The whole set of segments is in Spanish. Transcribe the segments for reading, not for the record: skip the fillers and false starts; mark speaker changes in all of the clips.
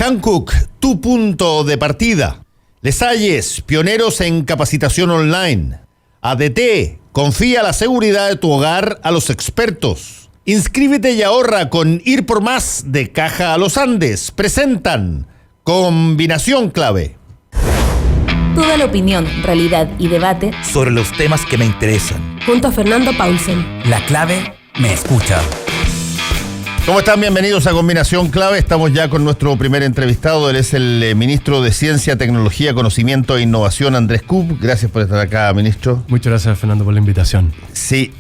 Speaker 1: Hankook, tu punto de partida. Les Hayes, pioneros en capacitación online. ADT, confía la seguridad de tu hogar a los expertos. Inscríbete y ahorra con Ir por Más de Caja a los Andes. Presentan Combinación Clave.
Speaker 2: Toda la opinión, realidad y debate
Speaker 3: sobre los temas que me interesan.
Speaker 2: Junto a Fernando Paulsen.
Speaker 3: La clave me escucha.
Speaker 1: ¿Cómo están? Bienvenidos a Combinación Clave. Estamos ya con nuestro primer entrevistado. Él es el ministro de Ciencia, Tecnología, Conocimiento e Innovación, Andrés Kub. Gracias por estar acá, ministro.
Speaker 4: Muchas gracias, Fernando, por la invitación.
Speaker 1: Sí,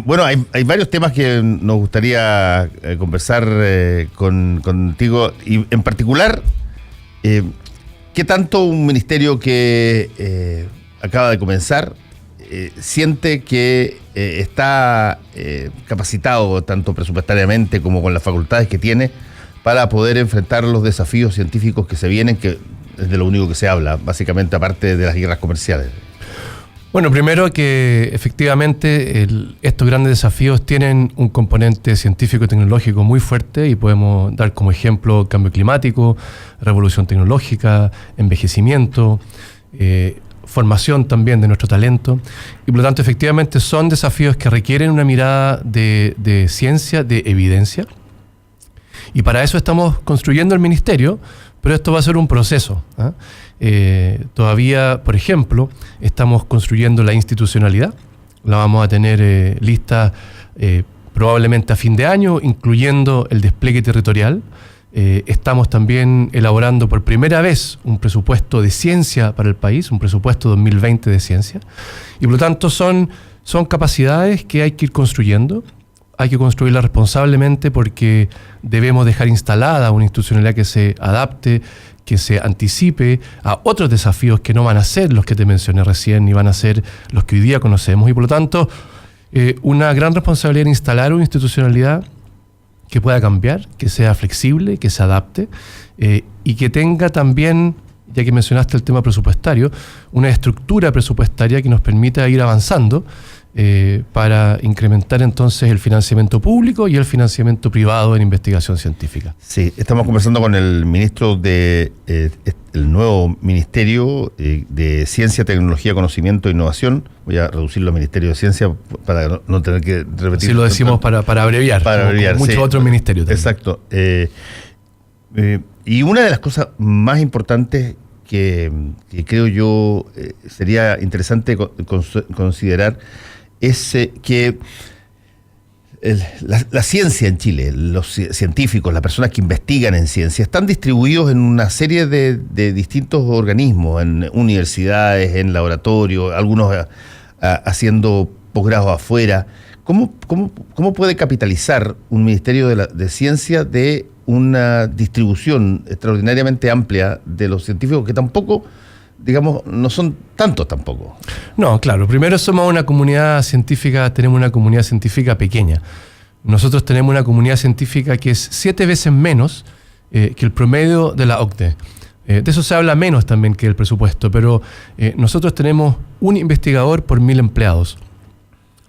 Speaker 1: bueno, hay varios temas que nos gustaría conversar contigo. Y en particular, ¿qué tanto un ministerio que acaba de comenzar siente que está capacitado tanto presupuestariamente como con las facultades que tiene para poder enfrentar los desafíos científicos que se vienen, que es de lo único que se habla, básicamente aparte de las guerras comerciales?
Speaker 4: Bueno, primero que efectivamente estos grandes desafíos tienen un componente científico-tecnológico muy fuerte y podemos dar como ejemplo cambio climático, revolución tecnológica, envejecimiento, formación también de nuestro talento, y por lo tanto efectivamente son desafíos que requieren una mirada de ciencia, de evidencia, y para eso estamos construyendo el ministerio, pero esto va a ser un proceso, ¿eh? Todavía, por ejemplo, estamos construyendo la institucionalidad, la vamos a tener lista probablemente a fin de año, incluyendo el despliegue territorial. Estamos también elaborando por primera vez un presupuesto de ciencia para el país, un presupuesto 2020 de ciencia, y por lo tanto son capacidades que hay que ir construyendo. Hay que construirla responsablemente porque debemos dejar instalada una institucionalidad que se adapte, que se anticipe a otros desafíos que no van a ser los que te mencioné recién, ni van a ser los que hoy día conocemos, y por lo tanto una gran responsabilidad en instalar una institucionalidad que pueda cambiar, que sea flexible, que se adapte y que tenga también, ya que mencionaste el tema presupuestario, una estructura presupuestaria que nos permita ir avanzando para incrementar entonces el financiamiento público y el financiamiento privado en investigación científica.
Speaker 1: Sí, estamos conversando con el ministro del nuevo Ministerio de Ciencia, Tecnología, Conocimiento e Innovación. Voy a reducirlo al Ministerio de Ciencia para no tener que repetir.
Speaker 4: Así lo decimos para abreviar.
Speaker 1: Para abreviar,
Speaker 4: como muchos otros ministerios también.
Speaker 1: Exacto. Y una de las cosas más importantes que creo yo sería interesante considerar es que la ciencia en Chile, los científicos, las personas que investigan en ciencia, están distribuidos en una serie de distintos organismos, en universidades, en laboratorios, algunos haciendo posgrados afuera. ¿Cómo puede capitalizar un Ministerio de Ciencia de una distribución extraordinariamente amplia de los científicos que tampoco, digamos, no son tantos tampoco?
Speaker 4: No, claro. Primero somos una comunidad científica, tenemos una comunidad científica pequeña. Nosotros tenemos una comunidad científica que es 7 veces menos que el promedio de la OCDE. De eso se habla menos también que el presupuesto, pero nosotros tenemos un investigador por 1.000 empleados.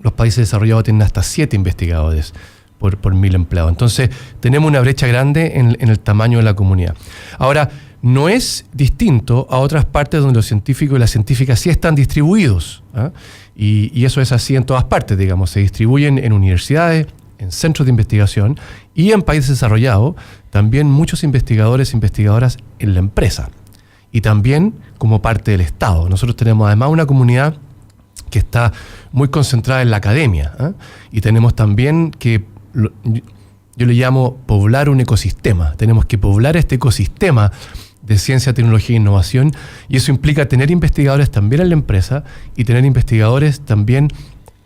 Speaker 4: Los países desarrollados tienen hasta 7 investigadores por 1.000 empleados. Entonces, tenemos una brecha grande en el tamaño de la comunidad. Ahora, no es distinto a otras partes donde los científicos y las científicas sí están distribuidos, ¿eh? Y eso es así en todas partes, digamos. Se distribuyen en universidades, en centros de investigación y en países desarrollados también muchos investigadores e investigadoras en la empresa y también como parte del Estado. Nosotros tenemos además una comunidad que está muy concentrada en la academia, ¿eh? Y tenemos también que, yo le llamo poblar un ecosistema. Tenemos que poblar este ecosistema de ciencia, tecnología e innovación, y eso implica tener investigadores también en la empresa y tener investigadores también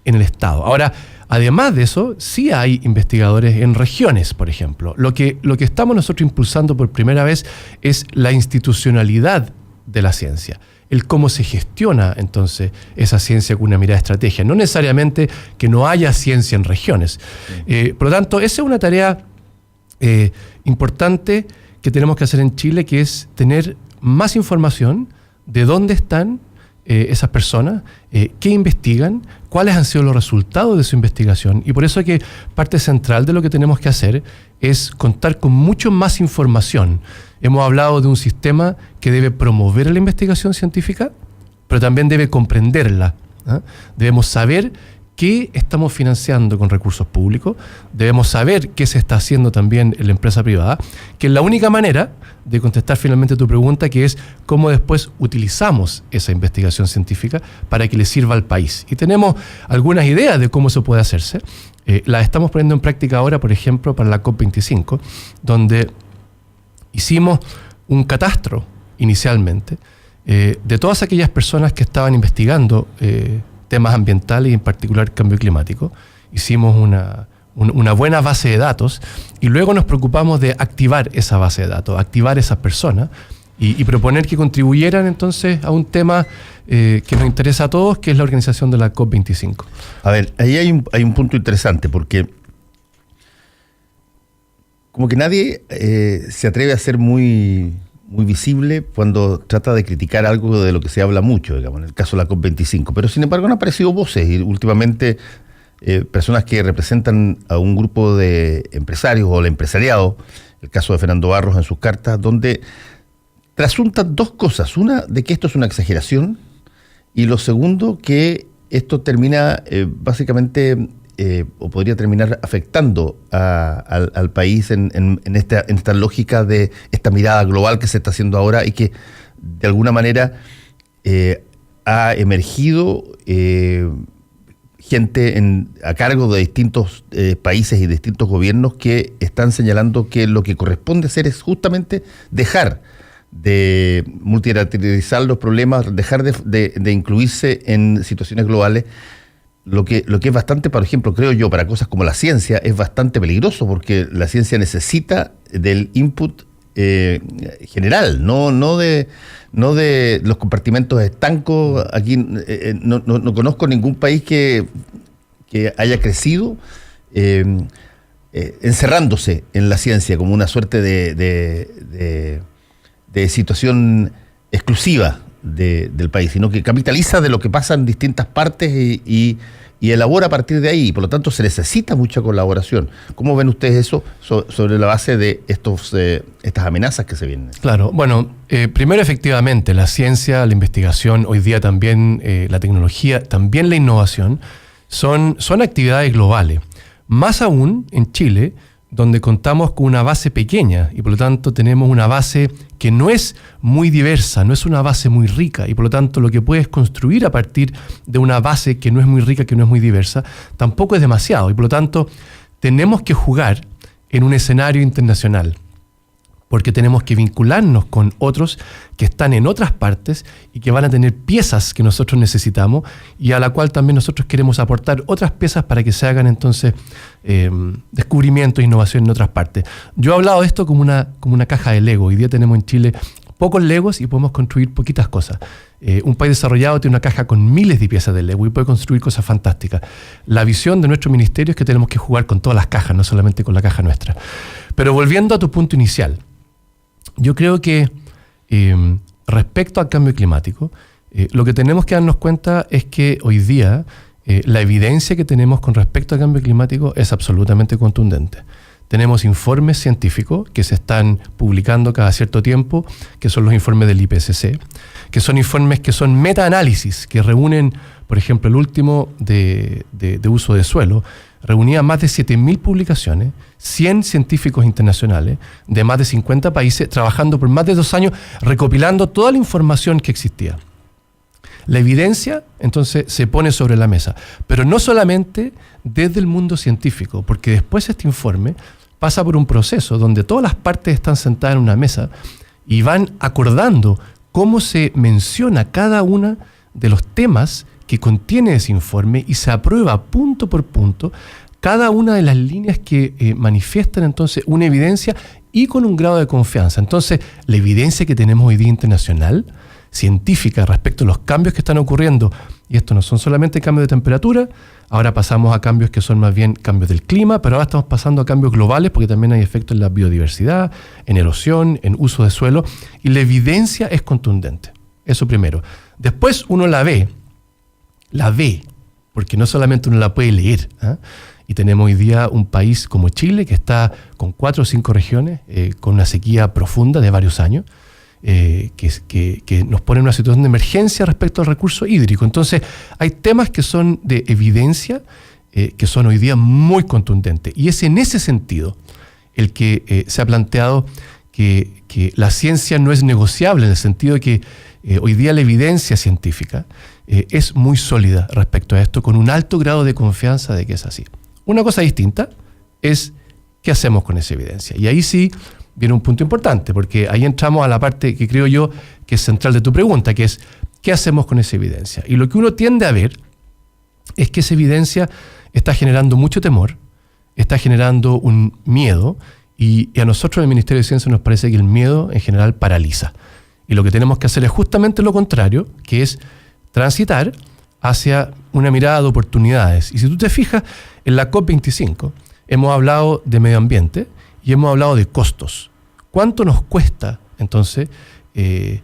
Speaker 4: en el Estado. Ahora, además de eso, sí hay investigadores en regiones, por ejemplo. Lo que estamos nosotros impulsando por primera vez es la institucionalidad de la ciencia, el cómo se gestiona entonces esa ciencia con una mirada de estrategia, no necesariamente que no haya ciencia en regiones. Por lo tanto, esa es una tarea importante que tenemos que hacer en Chile, que es tener más información de dónde están esas personas, qué investigan, cuáles han sido los resultados de su investigación. Y por eso es que parte central de lo que tenemos que hacer es contar con mucho más información Hemos hablado de un sistema que debe promover la investigación científica, pero también debe comprenderla. Debemos saber qué estamos financiando con recursos públicos, debemos saber qué se está haciendo también en la empresa privada, que es la única manera de contestar finalmente tu pregunta, que es cómo después utilizamos esa investigación científica para que le sirva al país. Y tenemos algunas ideas de cómo eso puede hacerse. Las estamos poniendo en práctica ahora, por ejemplo, para la COP25, donde hicimos un catastro inicialmente de todas aquellas personas que estaban investigando temas ambientales y en particular cambio climático. Hicimos una buena base de datos y luego nos preocupamos de activar esa base de datos, activar esas personas y proponer que contribuyeran entonces a un tema que nos interesa a todos, que es la organización de la COP25.
Speaker 1: A ver, ahí hay un punto interesante, porque como que nadie se atreve a ser muy visible cuando trata de criticar algo de lo que se habla mucho, digamos, en el caso de la COP25. Pero sin embargo han aparecido voces y últimamente personas que representan a un grupo de empresarios o el empresariado, el caso de Fernando Barros en sus cartas, donde trasuntan dos cosas. Una, de que esto es una exageración, y lo segundo, que esto termina básicamente o podría terminar afectando al país en esta lógica de esta mirada global que se está haciendo ahora y que de alguna manera ha emergido gente a cargo de distintos países y distintos gobiernos que están señalando que lo que corresponde hacer es justamente dejar de multilateralizar los problemas, dejar de incluirse en situaciones globales. Lo que es bastante, por ejemplo, creo yo, para cosas como la ciencia, es bastante peligroso, porque la ciencia necesita del input general, no de los compartimentos estancos. Aquí no conozco ningún país que haya crecido encerrándose en la ciencia como una suerte de situación exclusiva del país, sino que capitaliza de lo que pasa en distintas partes y elabora a partir de ahí. Por lo tanto, se necesita mucha colaboración. ¿Cómo ven ustedes eso sobre la base de estas amenazas que se vienen?
Speaker 4: Claro, bueno, primero efectivamente, la ciencia, la investigación, hoy día también la tecnología, también la innovación, son actividades globales. Más aún en Chile, donde contamos con una base pequeña y por lo tanto tenemos una base que no es muy diversa, no es una base muy rica, y por lo tanto lo que puedes construir a partir de una base que no es muy rica, que no es muy diversa, tampoco es demasiado, y por lo tanto tenemos que jugar en un escenario internacional, porque tenemos que vincularnos con otros que están en otras partes y que van a tener piezas que nosotros necesitamos y a la cual también nosotros queremos aportar otras piezas para que se hagan entonces descubrimientos e innovación en otras partes. Yo he hablado de esto como una caja de Lego. Hoy día tenemos en Chile pocos Legos y podemos construir poquitas cosas. Un país desarrollado tiene una caja con miles de piezas de Lego y puede construir cosas fantásticas. La visión de nuestro ministerio es que tenemos que jugar con todas las cajas, no solamente con la caja nuestra. Pero volviendo a tu punto inicial, yo creo que respecto al cambio climático, lo que tenemos que darnos cuenta es que hoy día la evidencia que tenemos con respecto al cambio climático es absolutamente contundente. Tenemos informes científicos que se están publicando cada cierto tiempo, que son los informes del IPCC, que son informes que son metaanálisis, que reúnen, por ejemplo, el último de uso de suelo, reunía más de 7.000 publicaciones, 100 científicos internacionales de más de 50 países, trabajando por más de 2 años, recopilando toda la información que existía. La evidencia, entonces, se pone sobre la mesa, pero no solamente desde el mundo científico, porque después este informe pasa por un proceso donde todas las partes están sentadas en una mesa y van acordando cómo se menciona cada uno de los temas que contiene ese informe y se aprueba punto por punto cada una de las líneas que manifiestan entonces una evidencia y con un grado de confianza. Entonces, la evidencia que tenemos hoy día internacional, científica, respecto a los cambios que están ocurriendo, y esto no son solamente cambios de temperatura, ahora pasamos a cambios que son más bien cambios del clima, pero ahora estamos pasando a cambios globales porque también hay efectos en la biodiversidad, en erosión, en uso de suelo, y la evidencia es contundente. Eso primero. Después uno la ve, porque no solamente uno la puede leer, Y tenemos hoy día un país como Chile que está con 4 o 5 regiones, con una sequía profunda de varios años, que nos pone en una situación de emergencia respecto al recurso hídrico. Entonces, hay temas que son de evidencia, que son hoy día muy contundentes. Y es en ese sentido el que se ha planteado que la ciencia no es negociable, en el sentido de que hoy día la evidencia científica es muy sólida respecto a esto, con un alto grado de confianza de que es así. Una cosa distinta es qué hacemos con esa evidencia. Y ahí sí viene un punto importante, porque ahí entramos a la parte que creo yo que es central de tu pregunta, que es ¿qué hacemos con esa evidencia? Y lo que uno tiende a ver es que esa evidencia está generando mucho temor, está generando un miedo, y a nosotros en el Ministerio de Ciencia nos parece que el miedo en general paraliza. Y lo que tenemos que hacer es justamente lo contrario, que es transitar hacia una mirada de oportunidades. Y si tú te fijas, en la COP25 hemos hablado de medio ambiente y hemos hablado de costos. ¿Cuánto nos cuesta, entonces,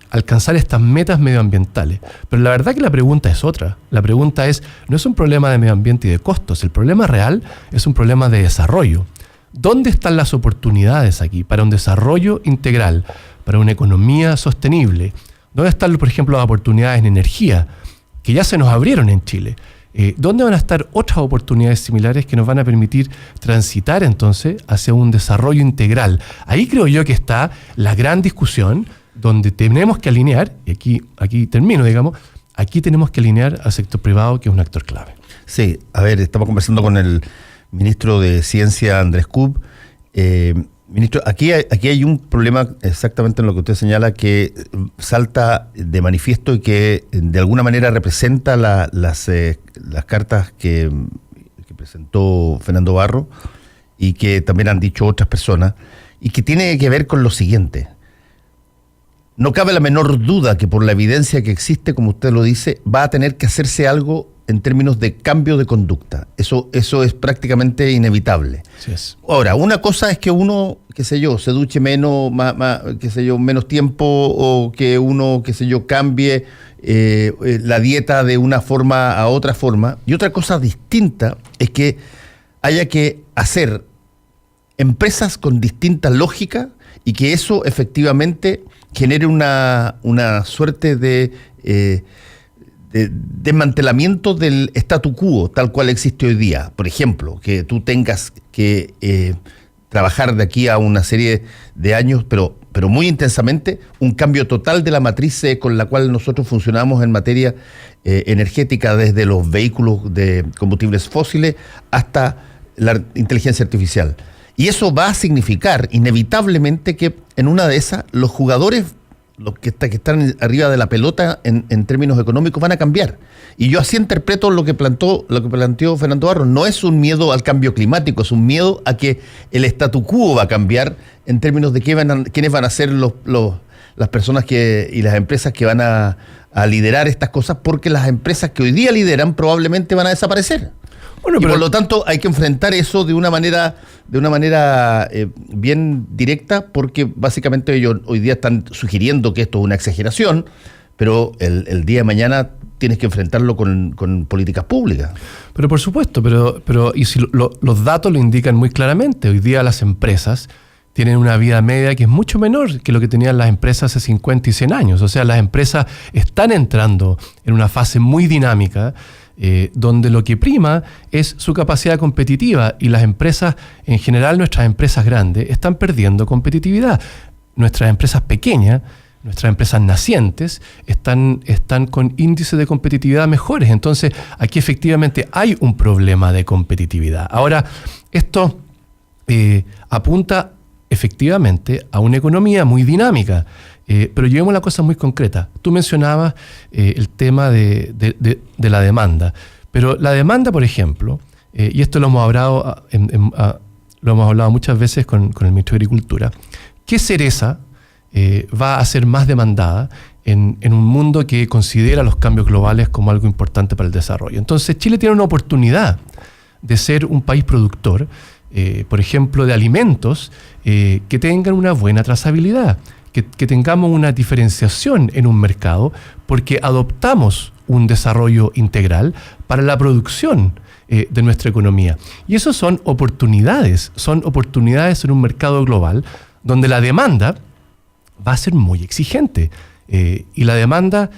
Speaker 4: alcanzar estas metas medioambientales? Pero la verdad que la pregunta es otra. La pregunta no es un problema de medio ambiente y de costos. El problema real es un problema de desarrollo. ¿Dónde están las oportunidades aquí para un desarrollo integral, para una economía sostenible? ¿Dónde están, por ejemplo, las oportunidades en energía, que ya se nos abrieron en Chile? ¿Dónde van a estar otras oportunidades similares que nos van a permitir transitar entonces hacia un desarrollo integral? Ahí creo yo que está la gran discusión, donde tenemos que alinear, y aquí termino, digamos, aquí tenemos que alinear al sector privado, que es un actor clave.
Speaker 1: Sí, a ver, estamos conversando con el ministro de Ciencia, Andrés Kub. Ministro, aquí hay un problema exactamente en lo que usted señala, que salta de manifiesto y que de alguna manera representa las cartas que presentó Fernando Barro y que también han dicho otras personas, y que tiene que ver con lo siguiente. No cabe la menor duda que por la evidencia que existe, como usted lo dice, va a tener que hacerse algo en términos de cambio de conducta. Eso es prácticamente inevitable.
Speaker 4: Así es.
Speaker 1: Ahora, una cosa es que uno, se duche menos, menos tiempo, o que uno, cambie la dieta de una forma a otra forma. Y otra cosa distinta es que haya que hacer empresas con distinta lógica y que eso efectivamente genere una suerte de desmantelamiento del statu quo tal cual existe hoy día. Por ejemplo, que tú tengas que trabajar de aquí a una serie de años, pero muy intensamente, un cambio total de la matriz con la cual nosotros funcionamos en materia energética, desde los vehículos de combustibles fósiles hasta la inteligencia artificial. Y eso va a significar inevitablemente que en una de esas los jugadores, los que están arriba de la pelota en términos económicos, van a cambiar. Y yo así interpreto lo que planteó Fernando Barro. No es un miedo al cambio climático, es un miedo a que el statu quo va a cambiar en términos de quiénes van a ser las personas y las empresas que van a liderar estas cosas, porque las empresas que hoy día lideran probablemente van a desaparecer. Bueno, pero por lo tanto hay que enfrentar eso de una manera bien directa, porque básicamente ellos hoy día están sugiriendo que esto es una exageración, pero el día de mañana tienes que enfrentarlo con políticas públicas.
Speaker 4: Pero por supuesto, pero y si los datos lo indican muy claramente. Hoy día las empresas tienen una vida media que es mucho menor que lo que tenían las empresas hace 50 y 100 años. O sea, las empresas están entrando en una fase muy dinámica, donde lo que prima es su capacidad competitiva, y las empresas, en general nuestras empresas grandes, están perdiendo competitividad. Nuestras empresas pequeñas, nuestras empresas nacientes, están con índices de competitividad mejores. Entonces, aquí efectivamente hay un problema de competitividad. Ahora, esto apunta efectivamente a una economía muy dinámica. Pero llevemos la cosa muy concreta. Tú mencionabas el tema de la demanda. Pero la demanda, por ejemplo, y esto lo hemos hablado muchas veces con el Ministro de Agricultura, ¿qué cereza va a ser más demandada en un mundo que considera los cambios globales como algo importante para el desarrollo? Entonces, Chile tiene una oportunidad de ser un país productor, por ejemplo, de alimentos que tengan una buena trazabilidad, que tengamos una diferenciación en un mercado, porque adoptamos un desarrollo integral para la producción de nuestra economía. Y eso son oportunidades en un mercado global donde la demanda va a ser muy exigente. Y la demanda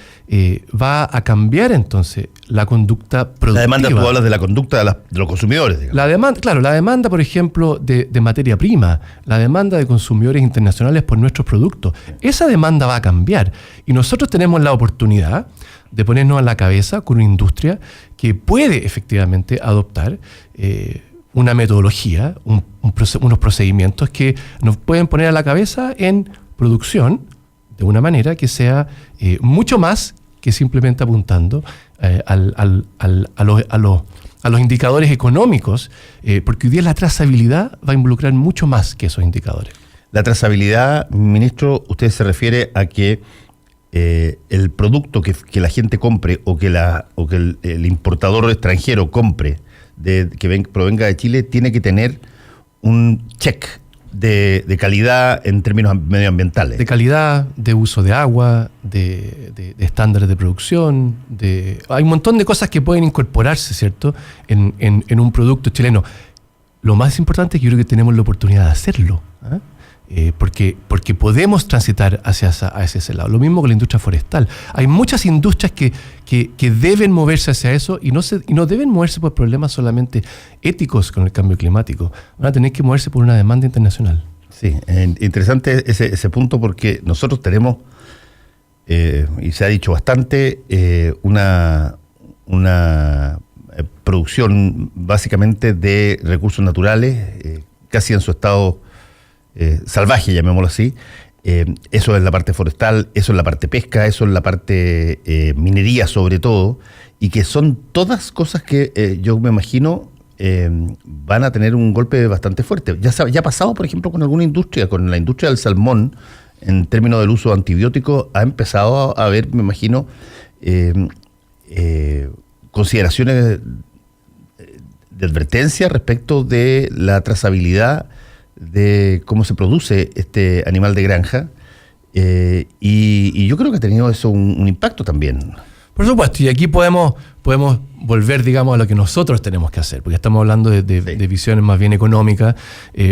Speaker 4: va a cambiar entonces la conducta productiva.
Speaker 1: La demanda, tú hablas de la conducta de los consumidores, digamos.
Speaker 4: La demanda, por ejemplo, de materia prima, la demanda de consumidores internacionales por nuestros productos, esa demanda va a cambiar. Y nosotros tenemos la oportunidad de ponernos a la cabeza con una industria que puede efectivamente adoptar una metodología, unos procedimientos que nos pueden poner a la cabeza en producción de una manera que sea mucho más que simplemente apuntando a los indicadores económicos, porque hoy día la trazabilidad va a involucrar mucho más que esos indicadores.
Speaker 1: La trazabilidad, ministro, usted se refiere a que el producto que la gente compre o que el importador extranjero compre que provenga de Chile tiene que tener un check de calidad en términos medioambientales.
Speaker 4: De calidad, de uso de agua, de estándares de producción, hay un montón de cosas que pueden incorporarse, ¿cierto?, en un producto chileno. Lo más importante es que yo creo que tenemos la oportunidad de hacerlo, porque podemos transitar hacia ese lado. Lo mismo con la industria forestal. Hay muchas industrias que deben moverse hacia eso y no deben moverse por problemas solamente éticos con el cambio climático. Van a tener que moverse por una demanda internacional.
Speaker 1: Sí, interesante ese punto porque nosotros tenemos, y se ha dicho bastante, una producción básicamente de recursos naturales, casi en su estado salvaje, llamémoslo así. Eso es la parte forestal, eso es la parte pesca, eso es la parte minería sobre todo, y que son todas cosas que yo me imagino van a tener un golpe bastante fuerte. Ya ha pasado, por ejemplo, con alguna industria, con la industria del salmón, en términos del uso de antibióticos, ha empezado a haber, me imagino, consideraciones de advertencia respecto de la trazabilidad de cómo se produce este animal de granja, y yo creo que ha tenido eso un impacto también.
Speaker 4: Por supuesto, y aquí podemos volver, digamos, a lo que nosotros tenemos que hacer, porque estamos hablando de visiones más bien económicas,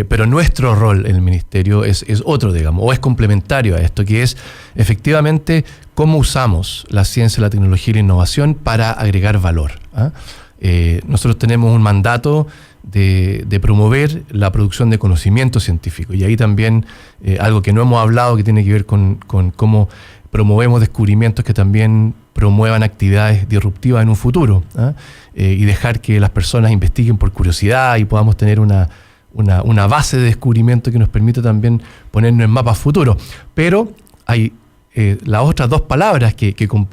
Speaker 4: pero nuestro rol en el Ministerio es otro, digamos, o es complementario a esto, que es efectivamente cómo usamos la ciencia, la tecnología y la innovación para agregar valor. Nosotros tenemos un mandato de promover la producción de conocimiento científico, y ahí también algo que no hemos hablado que tiene que ver con cómo promovemos descubrimientos que también promuevan actividades disruptivas en un futuro, y dejar que las personas investiguen por curiosidad y podamos tener una base de descubrimiento que nos permita también ponernos en mapas futuros. Pero hay las otras dos palabras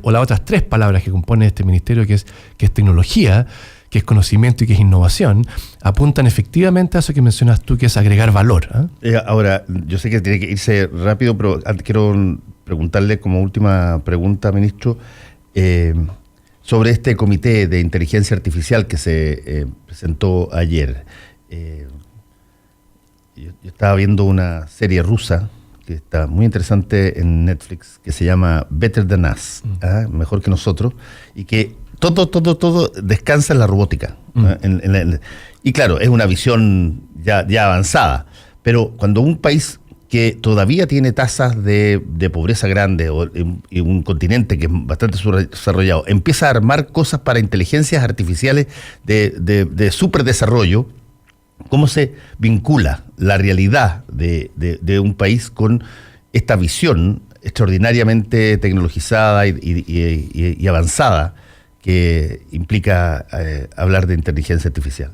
Speaker 4: o las otras tres palabras que componen este ministerio, que es tecnología, que es conocimiento y que es innovación, apuntan efectivamente a eso que mencionas tú, que es agregar valor.
Speaker 1: Ahora, yo sé que tiene que irse rápido, pero antes quiero preguntarle como última pregunta, ministro, sobre este comité de inteligencia artificial que se presentó ayer. Yo estaba viendo una serie rusa que está muy interesante en Netflix, que se llama Better Than Us, mejor que nosotros, y que todo descansa en la robótica. Y claro, es una visión ya avanzada, pero cuando un país que todavía tiene tasas de pobreza grande y un continente que es bastante desarrollado, empieza a armar cosas para inteligencias artificiales de superdesarrollo, ¿cómo se vincula la realidad de un país con esta visión extraordinariamente tecnologizada y avanzada que implica hablar de inteligencia artificial?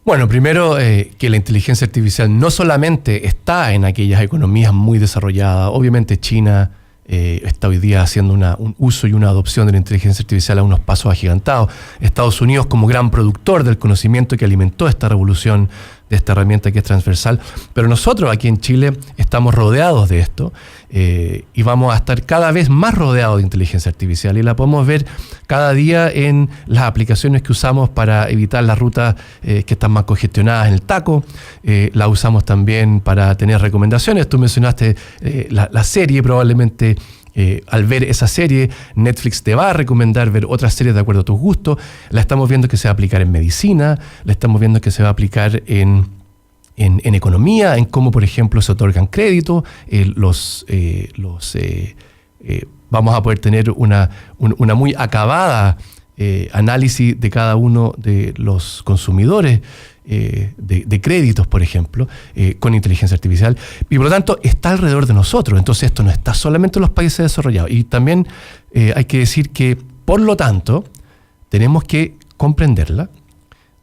Speaker 4: Bueno, primero que la inteligencia artificial no solamente está en aquellas economías muy desarrolladas. Obviamente China está hoy día haciendo un uso y una adopción de la inteligencia artificial a unos pasos agigantados. Estados Unidos, como gran productor del conocimiento que alimentó esta revolución, de esta herramienta que es transversal, pero nosotros aquí en Chile estamos rodeados de esto, y vamos a estar cada vez más rodeados de inteligencia artificial, y la podemos ver cada día en las aplicaciones que usamos para evitar las rutas que están más congestionadas en el taco. La usamos también para tener recomendaciones. Tú mencionaste la serie, probablemente al ver esa serie, Netflix te va a recomendar ver otras series de acuerdo a tus gustos. La estamos viendo que se va a aplicar en medicina, la estamos viendo que se va a aplicar en economía, en cómo, por ejemplo, se otorgan créditos, vamos a poder tener una muy acabada análisis de cada uno de los consumidores de créditos, por ejemplo, con inteligencia artificial, y por lo tanto está alrededor de nosotros. Entonces esto no está solamente en los países desarrollados. Y también hay que decir que, por lo tanto, tenemos que comprenderla,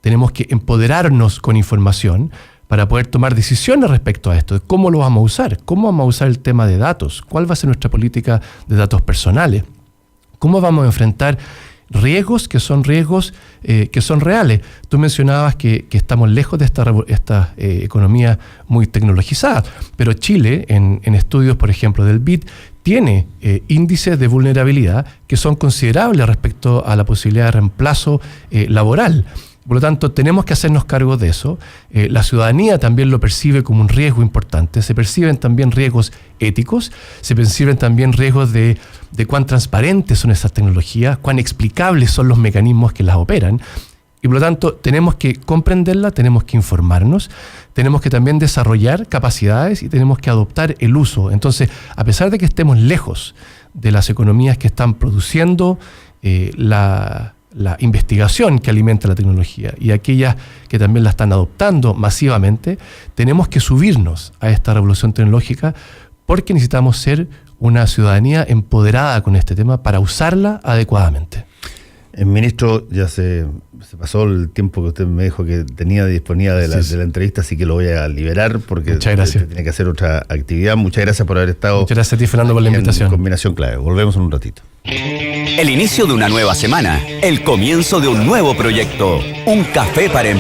Speaker 4: tenemos que empoderarnos con información para poder tomar decisiones respecto a esto, de cómo lo vamos a usar, cómo vamos a usar el tema de datos, cuál va a ser nuestra política de datos personales, cómo vamos a enfrentar riesgos que son reales. Tú mencionabas que estamos lejos de esta economía muy tecnologizada, pero Chile, en estudios, por ejemplo, del BID, tiene índices de vulnerabilidad que son considerables respecto a la posibilidad de reemplazo laboral. Por lo tanto, tenemos que hacernos cargo de eso. La ciudadanía también lo percibe como un riesgo importante. Se perciben también riesgos éticos, se perciben también riesgos de cuán transparentes son esas tecnologías, cuán explicables son los mecanismos que las operan. Y por lo tanto, tenemos que comprenderla, tenemos que informarnos, tenemos que también desarrollar capacidades y tenemos que adoptar el uso. Entonces, a pesar de que estemos lejos de las economías que están produciendo la investigación que alimenta la tecnología y aquellas que también la están adoptando masivamente, tenemos que subirnos a esta revolución tecnológica porque necesitamos ser una ciudadanía empoderada con este tema para usarla adecuadamente.
Speaker 1: Ministro, ya se pasó el tiempo que usted me dijo que tenía disponible de la entrevista, así que lo voy a liberar porque tiene que hacer otra actividad. Muchas gracias por haber estado.
Speaker 4: Muchas gracias a ti, Fernando, por la invitación.
Speaker 1: Combinación Clave. Volvemos en un ratito.
Speaker 5: El inicio de una nueva semana, el comienzo de un nuevo proyecto, un café para